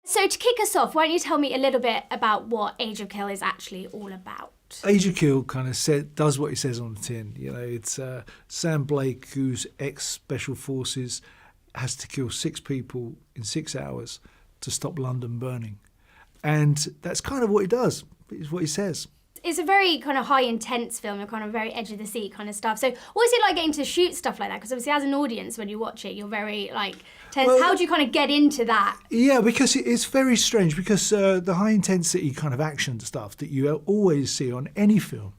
So to kick us off, why don't you tell me a little bit about what Age of Kill is actually all about? Age of Kill kind of does what it says on the tin. You know, it's Sam Blake, who's ex-Special Forces, has to kill 6 people in 6 hours to stop London burning. And that's kind of what he does, is what he says. It's a very kind of high intense film, a kind of very edge of the seat kind of stuff. So what is it like getting to shoot stuff like that? Because obviously as an audience, when you watch it, you're very like tense. Well, how do you kind of get into that? Yeah, because it's very strange, because the high intensity kind of action stuff that you always see on any film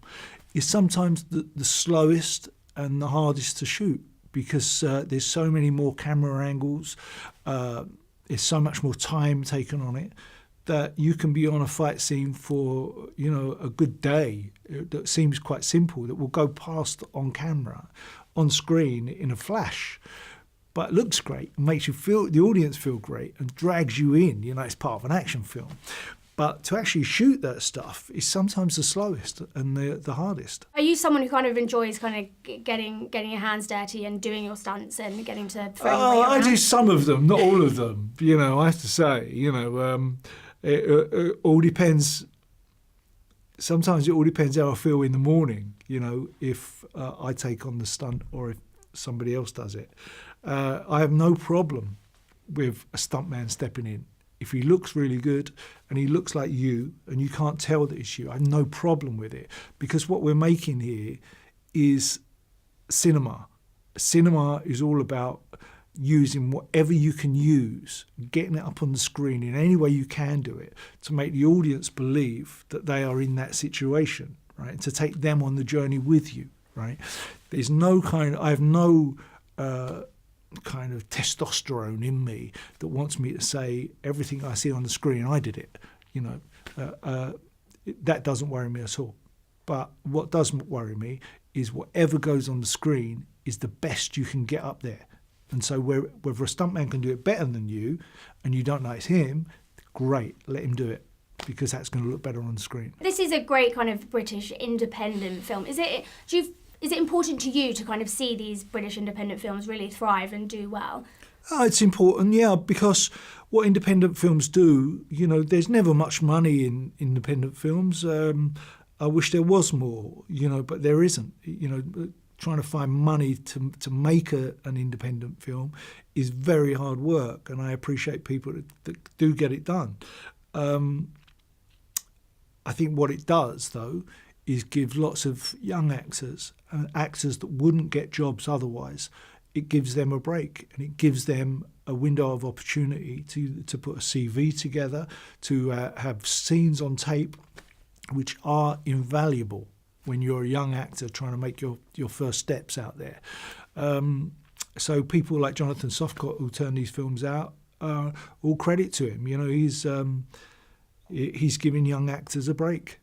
is sometimes the slowest and the hardest to shoot, because there's so many more camera angles, there's so much more time taken on it, that you can be on a fight scene for, you know, a good day that seems quite simple, that will go past on camera, on screen in a flash. But it looks great, makes you feel, the audience feel great, and drags you in, you know, it's part of an action film. But to actually shoot that stuff is sometimes the slowest and the hardest. Are you someone who kind of enjoys kind of getting your hands dirty and doing your stunts and getting to throw your weight around? I do some of them, not all of them, you know, I have to say, you know, it all depends. Sometimes it all depends how I feel in the morning, you know, if I take on the stunt or if somebody else does it. I have no problem with a stuntman stepping in. If he looks really good and he looks like you and you can't tell that it's you, I have no problem with it, because what we're making here is cinema. Cinema is all about using whatever you can use, getting it up on the screen in any way you can do it, to make the audience believe that they are in that situation, right? And to take them on the journey with you, right? There's no I have no kind of testosterone in me that wants me to say everything I see on the screen, I did it, you know. That doesn't worry me at all. But what does worry me is whatever goes on the screen is the best you can get up there. And so whether a stuntman can do it better than you and you don't know it's him, great, let him do it, because that's going to look better on the screen. This is a great kind of British independent film. Is it important to you to kind of see these British independent films really thrive and do well? It's important, yeah, because what independent films do, you know, there's never much money in independent films. I wish there was more, you know, but there isn't. You know, trying to find money to make an independent film is very hard work, and I appreciate people that do get it done. I think what it does, though, is give lots of young actors, actors that wouldn't get jobs otherwise, it gives them a break, and it gives them a window of opportunity to put a CV together, to have scenes on tape which are invaluable when you're a young actor trying to make your first steps out there. So people like Jonathan Softcott, who turn these films out, all credit to him. You know, he's giving young actors a break.